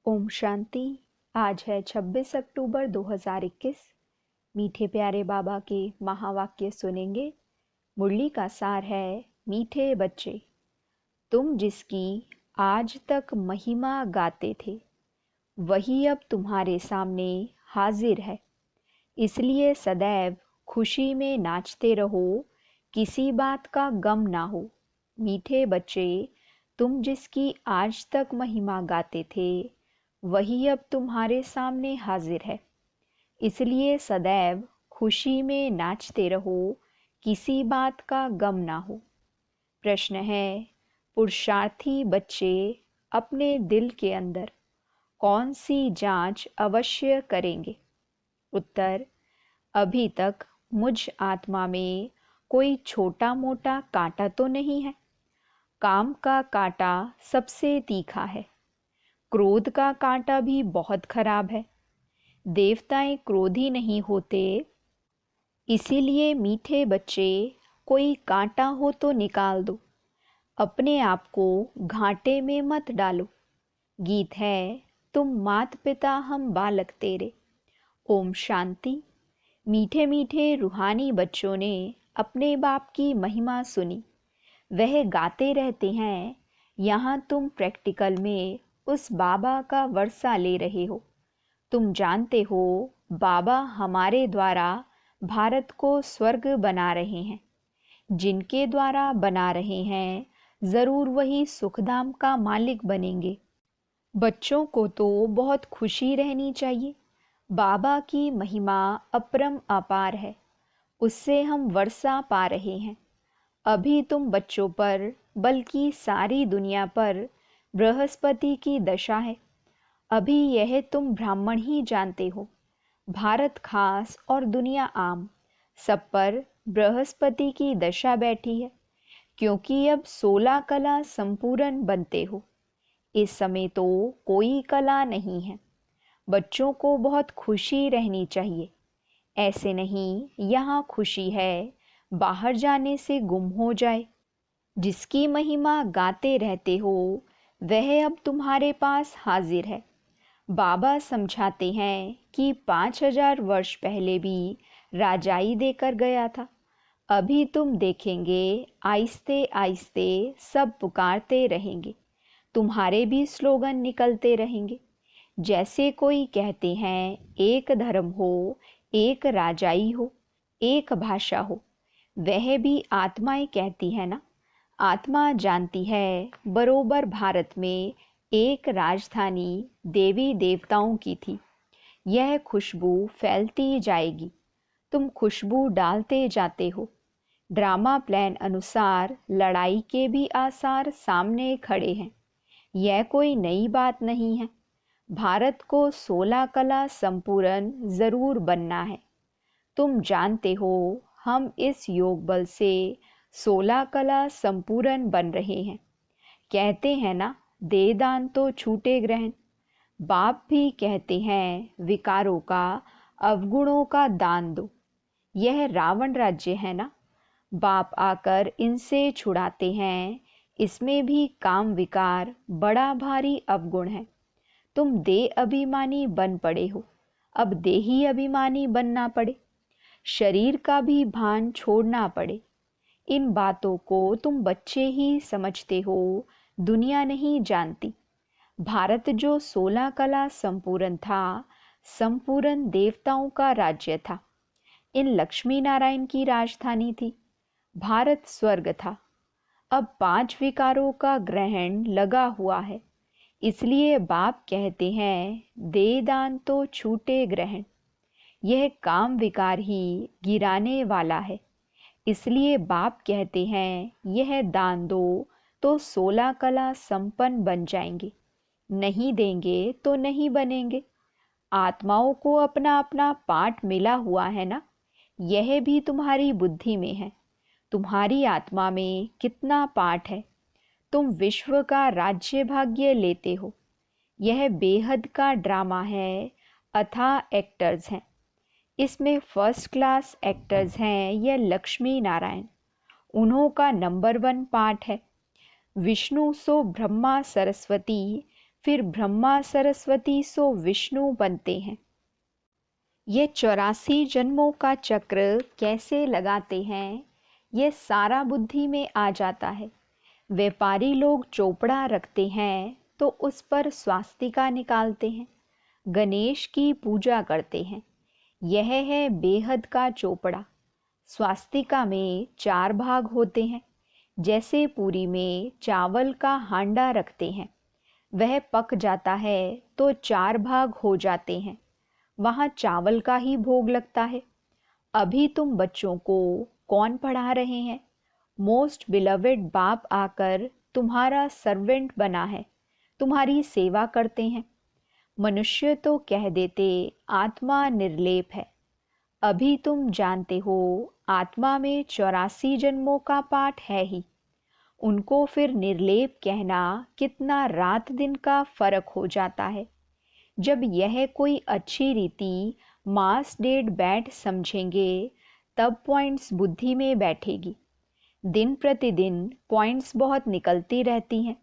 ओम शांति। आज है 26 अक्टूबर 2021। मीठे प्यारे बाबा के महावाक्य सुनेंगे। मुरली का सार है, मीठे बच्चे, तुम जिसकी आज तक महिमा गाते थे वही अब तुम्हारे सामने हाजिर है। इसलिए सदैव खुशी में नाचते रहो, किसी बात का गम ना हो। मीठे बच्चे, तुम जिसकी आज तक महिमा गाते थे वही अब तुम्हारे सामने हाजिर है। इसलिए सदैव खुशी में नाचते रहो, किसी बात का गम ना हो। प्रश्न है, पुरुषार्थी बच्चे अपने दिल के अंदर कौन सी जांच अवश्य करेंगे? उत्तर, अभी तक मुझ आत्मा में कोई छोटा मोटा कांटा तो नहीं है। काम का कांटा सबसे तीखा है। क्रोध का कांटा भी बहुत खराब है। देवताएं क्रोधी नहीं होते। इसीलिए मीठे बच्चे, कोई कांटा हो तो निकाल दो, अपने आप को घाटे में मत डालो। गीत है, तुम मात पिता हम बालक तेरे। ओम शांति। मीठे मीठे रूहानी बच्चों ने अपने बाप की महिमा सुनी। वह गाते रहते हैं। यहाँ तुम प्रैक्टिकल में उस बाबा का वर्षा ले रहे हो। तुम जानते हो बाबा हमारे द्वारा भारत को स्वर्ग बना रहे हैं। जिनके द्वारा बना रहे हैं ज़रूर वही सुखधाम का मालिक बनेंगे। बच्चों को तो बहुत खुशी रहनी चाहिए। बाबा की महिमा अपरम अपार है, उससे हम वर्षा पा रहे हैं। अभी तुम बच्चों पर बल्कि सारी दुनिया पर बृहस्पति की दशा है। अभी यह तुम ब्राह्मण ही जानते हो। भारत खास और दुनिया आम, सब पर बृहस्पति की दशा बैठी है, क्योंकि अब 16 कला संपूर्ण बनते हो। इस समय तो कोई कला नहीं है। बच्चों को बहुत खुशी रहनी चाहिए। ऐसे नहीं यहाँ खुशी है, बाहर जाने से गुम हो जाए। जिसकी महिमा गाते रहते हो वह अब तुम्हारे पास हाजिर है। बाबा समझाते हैं कि 5000 वर्ष पहले भी राजाई देकर गया था। अभी तुम देखेंगे आहिस्ते आहिस्ते सब पुकारते रहेंगे। तुम्हारे भी स्लोगन निकलते रहेंगे। जैसे कोई कहते हैं एक धर्म हो, एक राजाई हो, एक भाषा हो, वह भी आत्माएं कहती है ना। आत्मा जानती है बरोबर भारत में एक राजधानी देवी देवताओं की थी। यह खुशबू फैलती जाएगी। तुम खुशबू डालते जाते हो। ड्रामा प्लान अनुसार लड़ाई के भी आसार सामने खड़े हैं। यह कोई नई बात नहीं है। भारत को 16 कला संपूर्ण जरूर बनना है। तुम जानते हो हम इस योग बल से 16 कला संपूर्ण बन रहे हैं। कहते हैं ना, दे दान तो छूटे ग्रहण। बाप भी कहते हैं विकारों का, अवगुणों का दान दो। यह रावण राज्य है ना, बाप आकर इनसे छुड़ाते हैं। इसमें भी काम विकार बड़ा भारी अवगुण है। तुम देह अभिमानी बन पड़े हो, अब देही अभिमानी बनना पड़े। शरीर का भी भान छोड़ना पड़े। इन बातों को तुम बच्चे ही समझते हो, दुनिया नहीं जानती। भारत जो 16 कला संपूर्ण था, संपूर्ण देवताओं का राज्य था। इन लक्ष्मी नारायण की राजधानी थी। भारत स्वर्ग था। अब 5 विकारों का ग्रहण लगा हुआ है। इसलिए बाप कहते हैं दे दान तो छूटे ग्रहण। यह काम विकार ही गिराने वाला है। इसलिए बाप कहते हैं यह दान दो तो 16 कला संपन्न बन जाएंगे। नहीं देंगे तो नहीं बनेंगे। आत्माओं को अपना अपना पाठ मिला हुआ है ना, यह भी तुम्हारी बुद्धि में है। तुम्हारी आत्मा में कितना पाठ है। तुम विश्व का राज्य भाग्य लेते हो। यह बेहद का ड्रामा है, अथाह एक्टर्स हैं। इसमें फर्स्ट क्लास एक्टर्स हैं यह लक्ष्मी नारायण। उन्हों का नंबर 1 पाठ है। विष्णु सो ब्रह्मा सरस्वती फिर ब्रह्मा सरस्वती सो विष्णु बनते हैं। ये 84 जन्मों का चक्र कैसे लगाते हैं, ये सारा बुद्धि में आ जाता है। व्यापारी लोग चोपड़ा रखते हैं तो उस पर स्वास्तिका निकालते हैं, गणेश की पूजा करते हैं। यह है बेहद का चोपड़ा। स्वास्तिका में 4 भाग होते हैं। जैसे पूरी में चावल का हांडा रखते हैं, वह पक जाता है तो 4 भाग हो जाते हैं, वहाँ चावल का ही भोग लगता है। अभी तुम बच्चों को कौन पढ़ा रहे हैं? मोस्ट बिलवेड बाप आकर तुम्हारा सर्वेंट बना है, तुम्हारी सेवा करते हैं। मनुष्य तो कह देते आत्मा निर्लेप है। अभी तुम जानते हो आत्मा में 84 जन्मों का पाठ है ही। उनको फिर निर्लेप कहना कितना रात दिन का फर्क हो जाता है। जब यह कोई अच्छी रीति मास डेट बैठ समझेंगे तब पॉइंट्स बुद्धि में बैठेगी। दिन प्रतिदिन पॉइंट्स बहुत निकलती रहती हैं।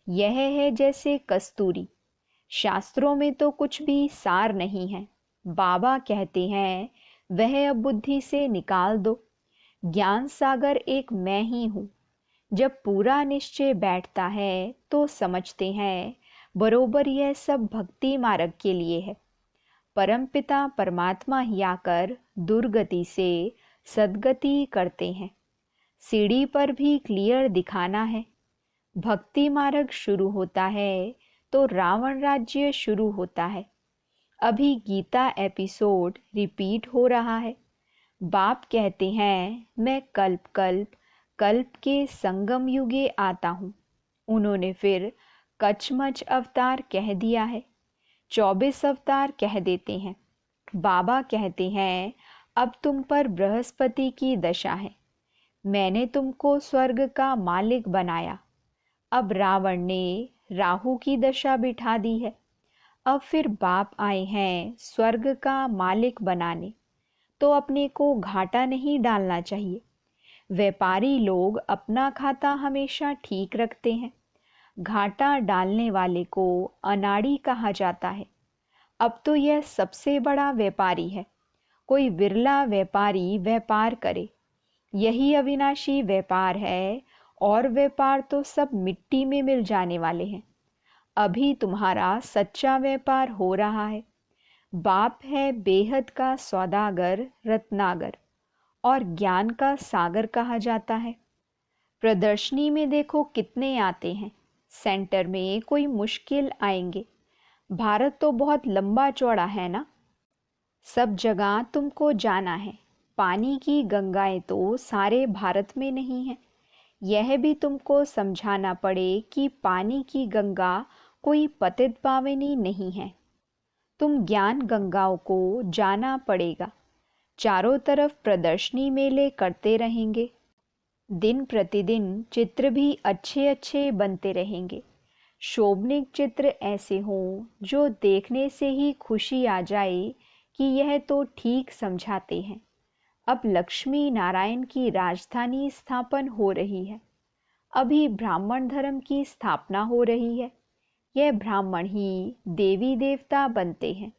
यह है जैसे कस्तूरी। शास्त्रों में तो कुछ भी सार नहीं है। बाबा कहते हैं वह अब बुद्धि से निकाल दो। ज्ञान सागर एक मैं ही हूँ। जब पूरा निश्चय बैठता है तो समझते हैं बरोबर यह सब भक्ति मार्ग के लिए है। परमपिता परमात्मा ही आकर दुर्गति से सद्गति करते हैं। सीढ़ी पर भी क्लियर दिखाना है। भक्ति मार्ग शुरू होता है तो रावण राज्य शुरू होता है। अभी गीता एपिसोड रिपीट हो रहा है। बाप कहते हैं मैं कल्प कल्प कल्प के संगम युगे आता हूँ। उन्होंने फिर कचमच अवतार कह दिया है। 24 अवतार कह देते हैं। बाबा कहते हैं अब तुम पर बृहस्पति की दशा है। मैंने तुमको स्वर्ग का मालिक बनाया। अब रावण ने राहु की दशा बिठा दी है। अब फिर बाप आए हैं स्वर्ग का मालिक बनाने। तो अपने को घाटा नहीं डालना चाहिए। व्यापारी लोग अपना खाता हमेशा ठीक रखते हैं। घाटा डालने वाले को अनाड़ी कहा जाता है। अब तो यह सबसे बड़ा व्यापारी है। कोई विरला व्यापारी व्यापार करे। यही अविनाशी व्यापार है, और व्यापार तो सब मिट्टी में मिल जाने वाले हैं। अभी तुम्हारा सच्चा व्यापार हो रहा है। बाप है बेहद का सौदागर रत्नागर, और ज्ञान का सागर कहा जाता है। प्रदर्शनी में देखो कितने आते हैं। सेंटर में कोई मुश्किल आएंगे। भारत तो बहुत लंबा चौड़ा है ना। सब जगह तुमको जाना है। पानी की गंगाएं तो सारे भारत में नहीं है। यह भी तुमको समझाना पड़े कि पानी की गंगा कोई पतित पावनी नहीं है। तुम ज्ञान गंगाओं को जाना पड़ेगा। चारों तरफ प्रदर्शनी मेले करते रहेंगे। दिन प्रतिदिन चित्र भी अच्छे अच्छे बनते रहेंगे। शोभनीय चित्र ऐसे हों जो देखने से ही खुशी आ जाए कि यह तो ठीक समझाते हैं। अब लक्ष्मी नारायण की राजधानी स्थापन हो रही है। अभी ब्राह्मण धर्म की स्थापना हो रही है। यह ब्राह्मण ही देवी देवता बनते हैं।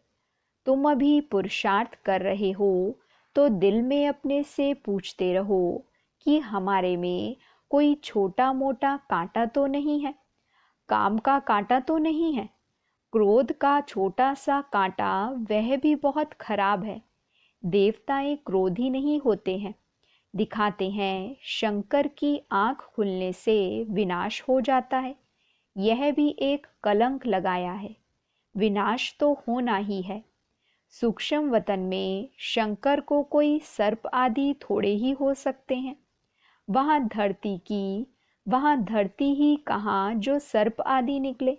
तुम अभी पुरुषार्थ कर रहे हो तो दिल में अपने से पूछते रहो कि हमारे में कोई छोटा मोटा कांटा तो नहीं है। काम का कांटा तो नहीं है। क्रोध का छोटा सा कांटा वह भी बहुत खराब है। देवताएं क्रोधी नहीं होते हैं। दिखाते हैं शंकर की आंख खुलने से विनाश हो जाता है। यह भी एक कलंक लगाया है। विनाश तो होना ही है। सूक्ष्म वतन में शंकर को कोई सर्प आदि थोड़े ही हो सकते हैं। वहाँ धरती ही कहाँ जो सर्प आदि निकले।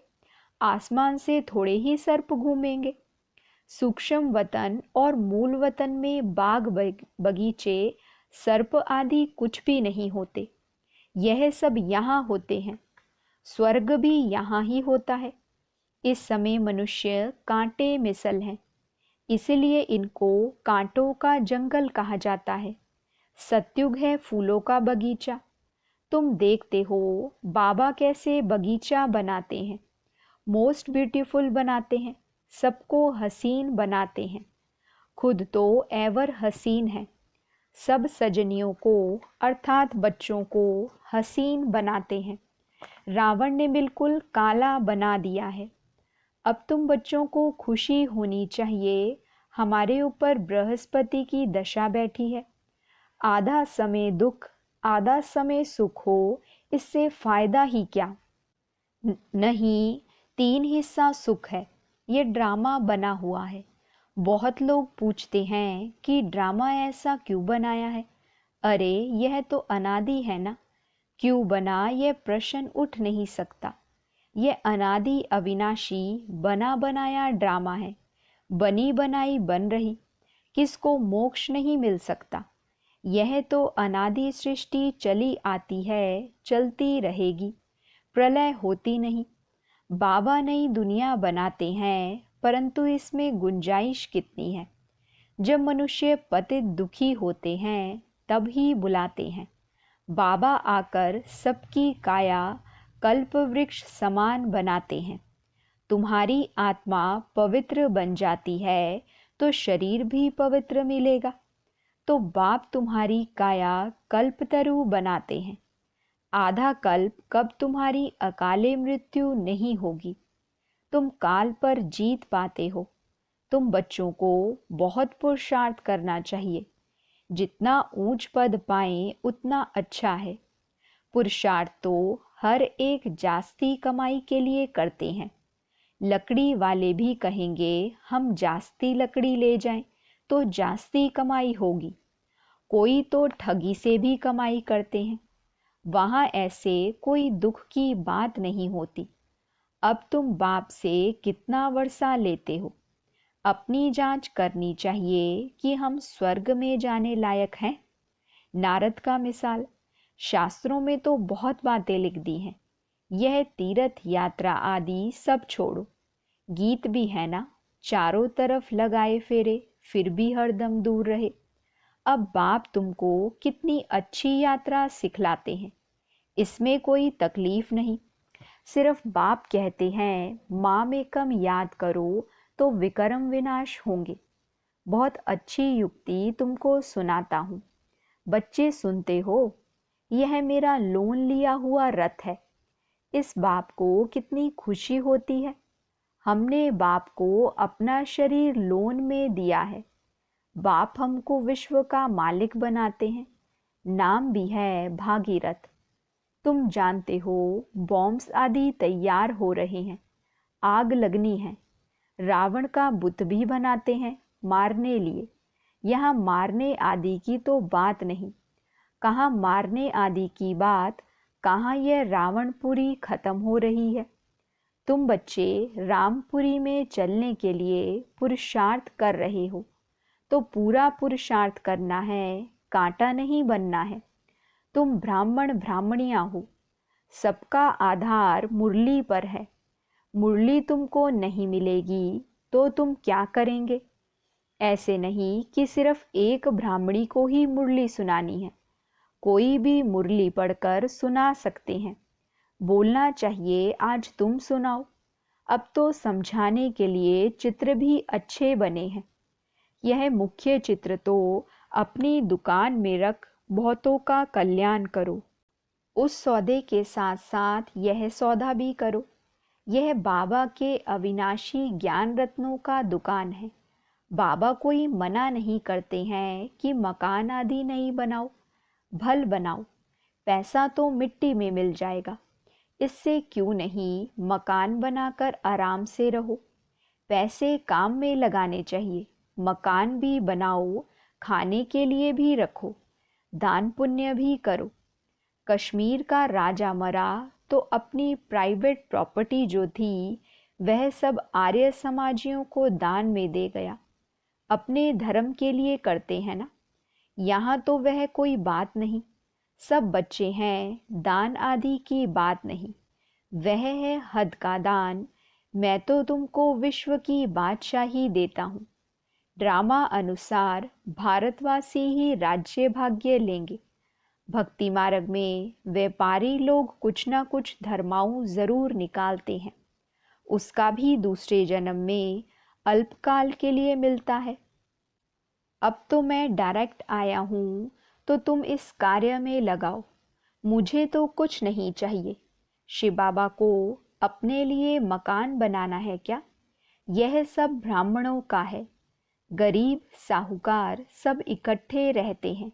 आसमान से थोड़े ही सर्प घूमेंगे। सूक्ष्म वतन और मूल वतन में बाग बगीचे सर्प आदि कुछ भी नहीं होते। यह सब यहाँ होते हैं। स्वर्ग भी यहाँ ही होता है। इस समय मनुष्य कांटे मिसल हैं, इसलिए इनको कांटों का जंगल कहा जाता है। सत्युग है फूलों का बगीचा। तुम देखते हो बाबा कैसे बगीचा बनाते हैं। मोस्ट ब्यूटीफुल बनाते हैं, सबको हसीन बनाते हैं, खुद तो एवर हसीन है, सब सजनियों को अर्थात बच्चों को हसीन बनाते हैं। रावण ने बिल्कुल काला बना दिया है। अब तुम बच्चों को खुशी होनी चाहिए, हमारे ऊपर बृहस्पति की दशा बैठी है। आधा समय दुख आधा समय सुख हो, इससे फायदा ही क्या। नहीं, 3 हिस्सा सुख है। ये ड्रामा बना हुआ है। बहुत लोग पूछते हैं कि ड्रामा ऐसा क्यों बनाया है। अरे यह तो अनादि है ना, क्यों बना यह प्रश्न उठ नहीं सकता। यह अनादि अविनाशी बना बनाया ड्रामा है। बनी बनाई बन रही, किसको मोक्ष नहीं मिल सकता। यह तो अनादि सृष्टि चली आती है, चलती रहेगी, प्रलय होती नहीं। बाबा नई दुनिया बनाते हैं, परंतु इसमें गुंजाइश कितनी है। जब मनुष्य पतित दुखी होते हैं तब ही बुलाते हैं। बाबा आकर सबकी काया कल्प वृक्ष समान बनाते हैं। तुम्हारी आत्मा पवित्र बन जाती है तो शरीर भी पवित्र मिलेगा। तो बाप तुम्हारी काया कल्पतरु बनाते हैं। आधा कल्प कब तुम्हारी अकाले मृत्यु नहीं होगी। तुम काल पर जीत पाते हो। तुम बच्चों को बहुत पुरुषार्थ करना चाहिए। जितना ऊंच पद पाएं उतना अच्छा है। पुरुषार्थ तो हर एक जास्ती कमाई के लिए करते हैं। लकड़ी वाले भी कहेंगे हम जास्ती लकड़ी ले जाएं तो जास्ती कमाई होगी। कोई तो ठगी से भी कमाई करते हैं, वहाँ ऐसे कोई दुख की बात नहीं होती। अब तुम बाप से कितना वर्षा लेते हो। अपनी जांच करनी चाहिए कि हम स्वर्ग में जाने लायक हैं। नारद का मिसाल, शास्त्रों में तो बहुत बातें लिख दी हैं। यह तीर्थ यात्रा आदि सब छोड़ो। गीत भी है ना, चारों तरफ लगाए फेरे फिर भी हरदम दूर रहे। अब बाप तुमको कितनी अच्छी यात्रा सिखलाते हैं, इसमें कोई तकलीफ नहीं। सिर्फ बाप कहते हैं माँ में कम याद करो तो विकर्म विनाश होंगे। बहुत अच्छी युक्ति तुमको सुनाता हूँ, बच्चे सुनते हो। यह मेरा लोन लिया हुआ रथ है। इस बाप को कितनी खुशी होती है। हमने बाप को अपना शरीर लोन में दिया है। बाप हमको विश्व का मालिक बनाते हैं। नाम भी है भागीरथ। तुम जानते हो बॉम्ब्स आदि तैयार हो रहे हैं, आग लगनी है। रावण का बुत भी बनाते हैं मारने लिए। यहाँ मारने आदि की तो बात नहीं। कहाँ मारने आदि की बात, कहाँ यह रावणपुरी खत्म हो रही है। तुम बच्चे रामपुरी में चलने के लिए पुरुषार्थ कर रहे हो, तो पूरा पुरुषार्थ करना है, कांटा नहीं बनना है। तुम ब्राह्मण ब्राह्मणियाँ हो, सबका आधार मुरली पर है। मुरली तुमको नहीं मिलेगी तो तुम क्या करेंगे। ऐसे नहीं कि सिर्फ एक ब्राह्मणी को ही मुरली सुनानी है, कोई भी मुरली पढ़कर सुना सकते हैं। बोलना चाहिए आज तुम सुनाओ। अब तो समझाने के लिए चित्र भी अच्छे बने हैं। यह मुख्य चित्र तो अपनी दुकान में रख बहुतों का कल्याण करो। उस सौदे के साथ साथ यह सौदा भी करो। यह बाबा के अविनाशी ज्ञान रत्नों का दुकान है। बाबा कोई मना नहीं करते हैं कि मकान आदि नहीं बनाओ, भल बनाओ। पैसा तो मिट्टी में मिल जाएगा, इससे क्यों नहीं मकान बनाकर आराम से रहो। पैसे काम में लगाने चाहिए। मकान भी बनाओ, खाने के लिए भी रखो, दान पुण्य भी करो। कश्मीर का राजा मरा तो अपनी प्राइवेट प्रॉपर्टी जो थी वह सब आर्य समाजियों को दान में दे गया। अपने धर्म के लिए करते हैं ना। यहाँ तो वह कोई बात नहीं। सब बच्चे हैं, दान आदि की बात नहीं। वह है हद का दान। मैं तो तुमको विश्व की बादशाही देता हूँ। ड्रामा अनुसार भारतवासी ही राज्य भाग्य लेंगे। भक्ति मार्ग में व्यापारी लोग कुछ ना कुछ धर्माऊ जरूर निकालते हैं। उसका भी दूसरे जन्म में अल्पकाल के लिए मिलता है। अब तो मैं डायरेक्ट आया हूँ, तो तुम इस कार्य में लगाओ, मुझे तो कुछ नहीं चाहिए। शिव बाबा को अपने लिए मकान बनाना है क्या? यह सब ब्राह्मणों का है। गरीब साहूकार सब इकट्ठे रहते हैं,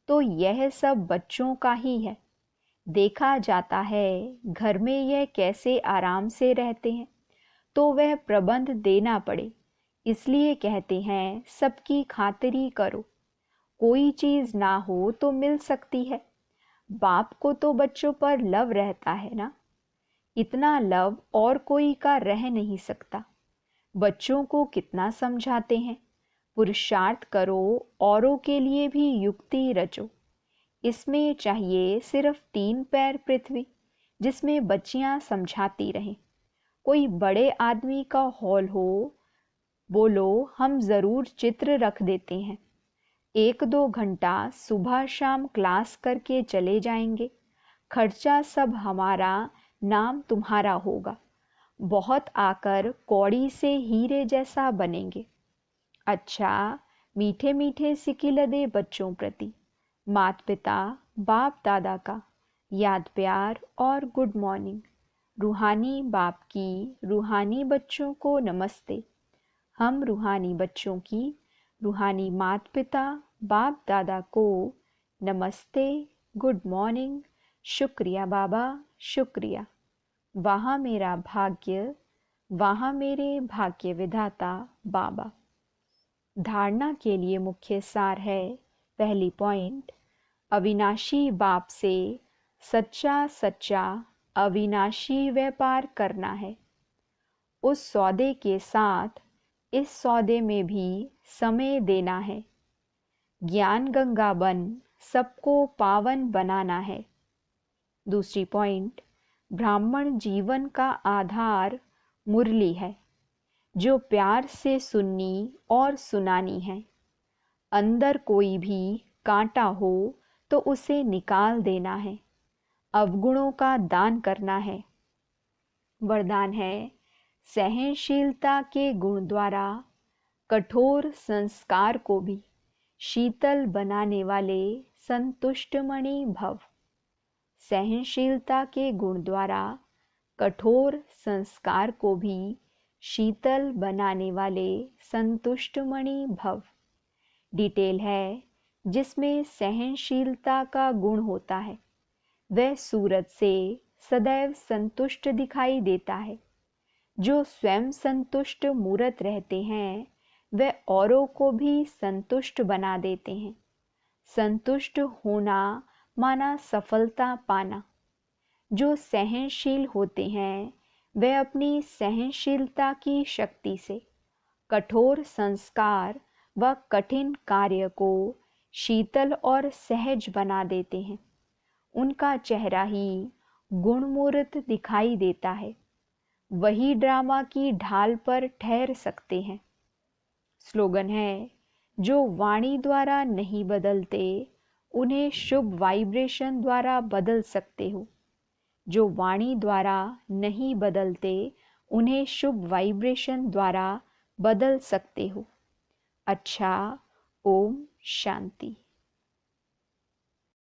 तो यह सब बच्चों का ही है। देखा जाता है घर में यह कैसे आराम से रहते हैं, तो वह प्रबंध देना पड़े, इसलिए कहते हैं सबकी खातिरी करो। कोई चीज ना हो तो मिल सकती है। बाप को तो बच्चों पर लव रहता है ना, इतना लव और कोई का रह नहीं सकता। बच्चों को कितना समझाते हैं, पुरुषार्थ करो, औरों के लिए भी युक्ति रचो। इसमें चाहिए सिर्फ 3 पैर पृथ्वी, जिसमें बच्चियां समझाती रहें। कोई बड़े आदमी का हॉल हो, बोलो हम जरूर चित्र रख देते हैं। 1-2 घंटा सुबह शाम क्लास करके चले जाएंगे। खर्चा सब हमारा, नाम तुम्हारा होगा। बहुत आकर कौड़ी से हीरे जैसा बनेंगे। अच्छा, मीठे मीठे सिकिलदे बच्चों प्रति माता पिता बाप दादा का याद प्यार और गुड मॉर्निंग। रूहानी बाप की रूहानी बच्चों को नमस्ते। हम रूहानी बच्चों की रूहानी माता पिता बाप दादा को नमस्ते, गुड मॉर्निंग, शुक्रिया बाबा, शुक्रिया। वहाँ मेरा भाग्य, वहाँ मेरे भाग्य विधाता बाबा। धारणा के लिए मुख्य सार है। पहली पॉइंट, अविनाशी बाप से सच्चा सच्चा अविनाशी व्यापार करना है। उस सौदे के साथ इस सौदे में भी समय देना है। ज्ञान गंगा बन सबको पावन बनाना है। दूसरी पॉइंट, ब्राह्मण जीवन का आधार मुरली है, जो प्यार से सुननी और सुनानी है। अंदर कोई भी कांटा हो तो उसे निकाल देना है। अवगुणों का दान करना है। वरदान है, सहनशीलता के गुण द्वारा कठोर संस्कार को भी शीतल बनाने वाले संतुष्टमणि भव। सहनशीलता के गुण द्वारा कठोर संस्कार को भी शीतल बनाने वाले संतुष्टमणि भव। डिटेल है, जिसमें सहनशीलता का गुण होता है वह सूरत से सदैव संतुष्ट दिखाई देता है। जो स्वयं संतुष्ट मूरत रहते हैं वह औरों को भी संतुष्ट बना देते हैं। संतुष्ट होना माना सफलता पाना। जो सहनशील होते हैं वे अपनी सहनशीलता की शक्ति से कठोर संस्कार व कठिन कार्य को शीतल और सहज बना देते हैं। उनका चेहरा ही गुणमूर्त दिखाई देता है। वही ड्रामा की ढाल पर ठहर सकते हैं। स्लोगन है, जो वाणी द्वारा नहीं बदलते उन्हें शुभ वाइब्रेशन द्वारा बदल सकते हो। जो वाणी द्वारा नहीं बदलते उन्हें शुभ वाइब्रेशन द्वारा बदल सकते हो। अच्छा, ओम शांति।